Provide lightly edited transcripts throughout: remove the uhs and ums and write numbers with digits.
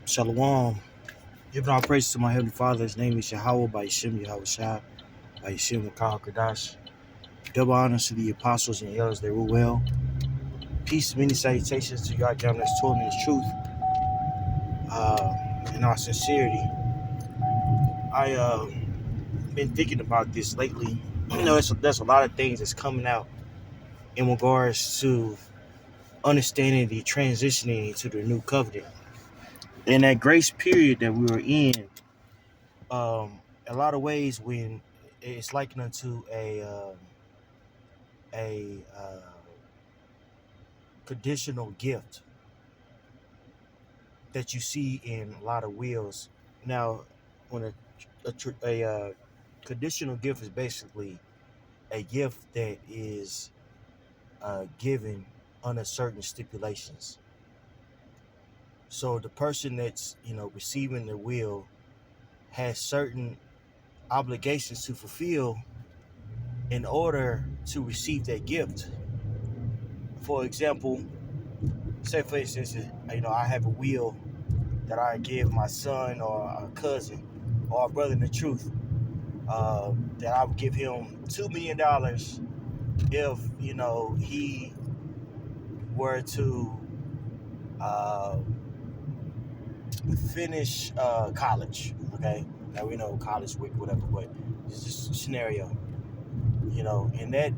Shalom. Giving all praise to my Heavenly Father. His name is Yahweh by Yeshim Yahweh Shai by Yeshim Makah Kadash. Double honors to the apostles and elders that rule well. Peace, many salutations to y'all gentlemen that's told me the truth in our sincerity. I been thinking about this lately. There's a lot of things that's coming out in regards to understanding the transitioning into the new covenant. In that grace period that we were in, a lot of ways when it's likened unto a conditional gift that you see in a lot of wills. Now, when a conditional gift is basically a gift that is given under certain stipulations. So the person that's receiving the will has certain obligations to fulfill in order to receive that gift. For example, say for instance, I have a will that I give my son or a cousin or a brother in the truth, that I would give him $2 million if he were to uh, finish college. Okay, now we know college week, whatever, but it's just a scenario, and that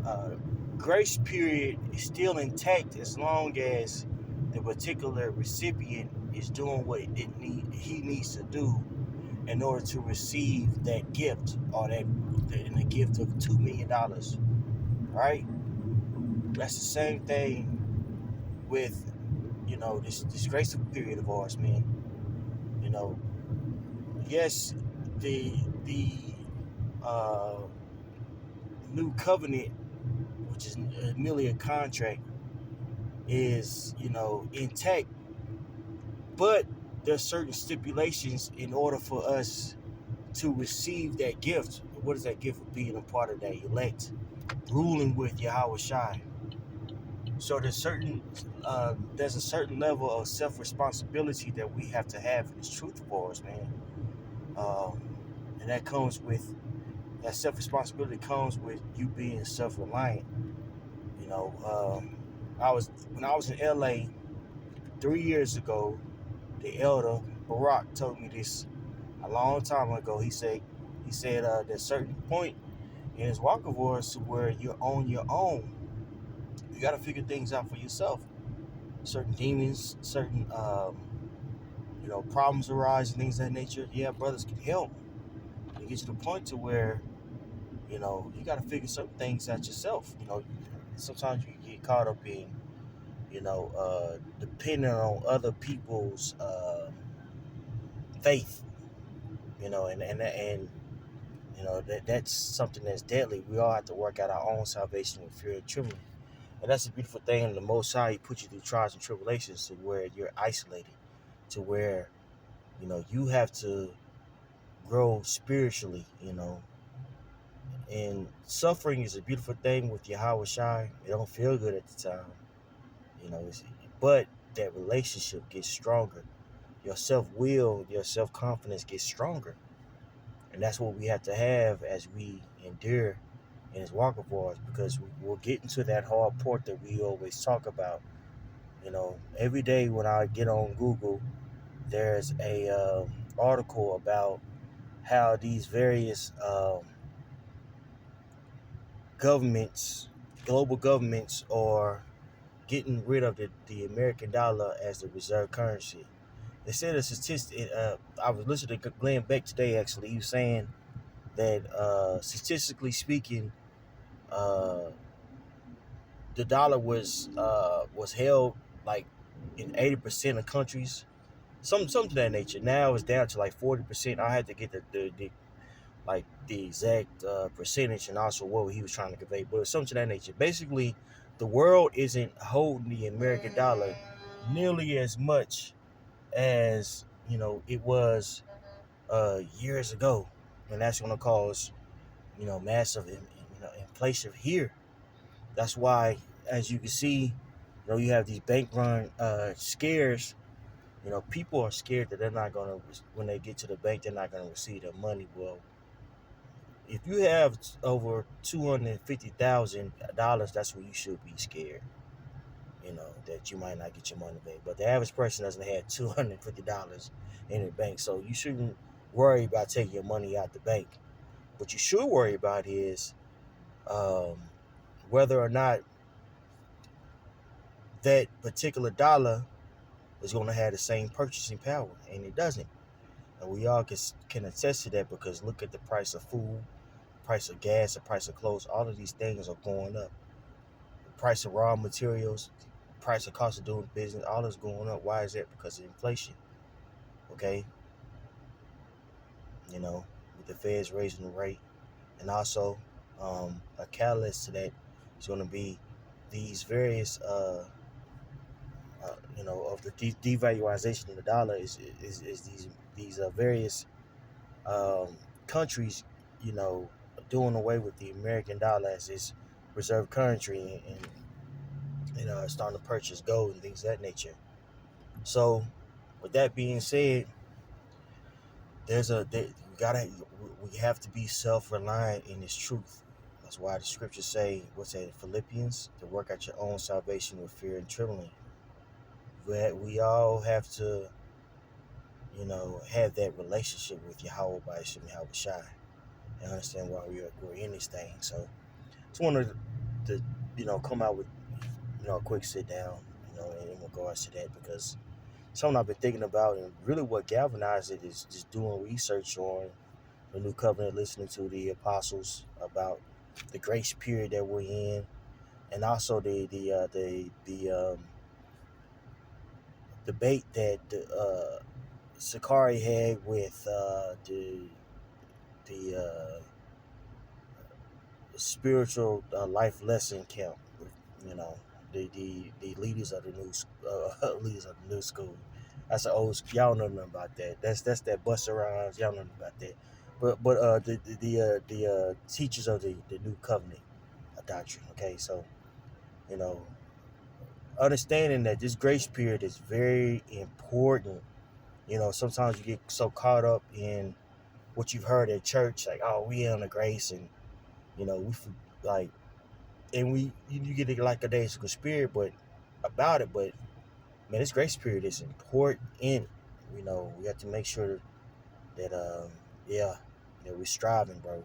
uh, grace period is still intact as long as the particular recipient is doing what he needs to do in order to receive that gift or the gift of $2 million. Right? That's the same thing with this graceful period of ours, man. You know, yes, the uh, new covenant, which is merely a contract, is intact, but there's certain stipulations in order for us to receive that gift. What is that gift of being a part of that elect, ruling with Yahweh Shai? So there's a certain level of self-responsibility that we have to have in this truth of ours, man. Um, and that self-responsibility comes with you being self-reliant. You know, when I was in LA 3 years ago, the elder Barack told me this a long time ago. He said there's a certain point in his walk of ours to where you're on your own. You got to figure things out for yourself. Certain demons, certain problems arise and things of that nature. Yeah, brothers can help. It gets to the point to where you got to figure certain things out yourself. Sometimes you get caught up in depending on other people's faith. That's something that's deadly. We all have to work out our own salvation with fear and trembling. And that's a beautiful thing. And the Most High, He puts you through trials and tribulations to where you're isolated, to where you have to grow spiritually. And suffering is a beautiful thing with Yahweh Shai. It don't feel good at the time, but that relationship gets stronger. Your self-will, your self-confidence gets stronger. And that's what we have to have as we endure in this walk of ours, because we'll get into that hard part that we always talk about. Every day when I get on Google, there's a article about how these various global governments, are getting rid of the American dollar as the reserve currency. They said a statistic. I was listening to Glenn Beck today. Actually, he was saying that statistically speaking, uh, the dollar was held like in 80% of countries, something to that nature. Now it's down to like 40%. I had to get the exact percentage and also what he was trying to convey, but something to that nature. Basically, the world isn't holding the American dollar nearly as much as it was years ago, and that's going to cause massive inflation here. That's why, as you can see, you have these bank run scares. People are scared that they're not gonna when they get to the bank, they're not gonna receive their money. Well, if you have over $250,000, that's when you should be scared. That you might not get your money back. But the average person doesn't have $250 in the bank, so you shouldn't worry about taking your money out the bank. What you should worry about is um, whether or not that particular dollar is going to have the same purchasing power, and it doesn't. And we all can attest to that because look at the price of food, price of gas, the price of clothes. All of these things are going up. The price of raw materials, price of cost of doing business, all is going up. Why is that? Because of inflation. Okay, with the Feds raising the rate, and also a catalyst to that is going to be these various of the devaluation of the dollar is these various um, countries, you know, doing away with the American dollar as its reserve currency, and starting to purchase gold and things of that nature. So, with that being said, we have to be self-reliant in this truth. That's why the scriptures say, what's that, Philippians, to work out your own salvation with fear and trembling. We all have to, have that relationship with Yahweh by Yahweh Shai and understand why we're in this thing. So just wanted to, come out with, a quick sit down, in regards to that because something I've been thinking about and really what galvanized it is just doing research on the new covenant, listening to the apostles about the grace period that we're in, and also the debate that Sakari had with the spiritual life lesson camp. You know, the leaders of the new leaders of the new school. That's an old. Y'all know nothing about that. That's that Busta Rhymes. Y'all know nothing about that. But the teachers of the new covenant doctrine. Okay, so you know, understanding that this grace period is very important. Sometimes you get so caught up in what you've heard at church, like, oh, we on the grace, and we like, and you get it like a day's good spirit, but about it, but man, this grace period is important. We have to make sure that yeah, that we're striving, bro.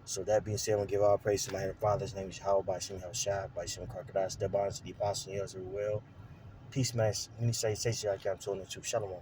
So that being said, I'm gonna give all praise to my heavenly Father. His name is Yahweh by Shem Shai, by Shem Crocodile, step on to the apostle and as well. Peace, man. Many say, I can't tell the truth. Shalom.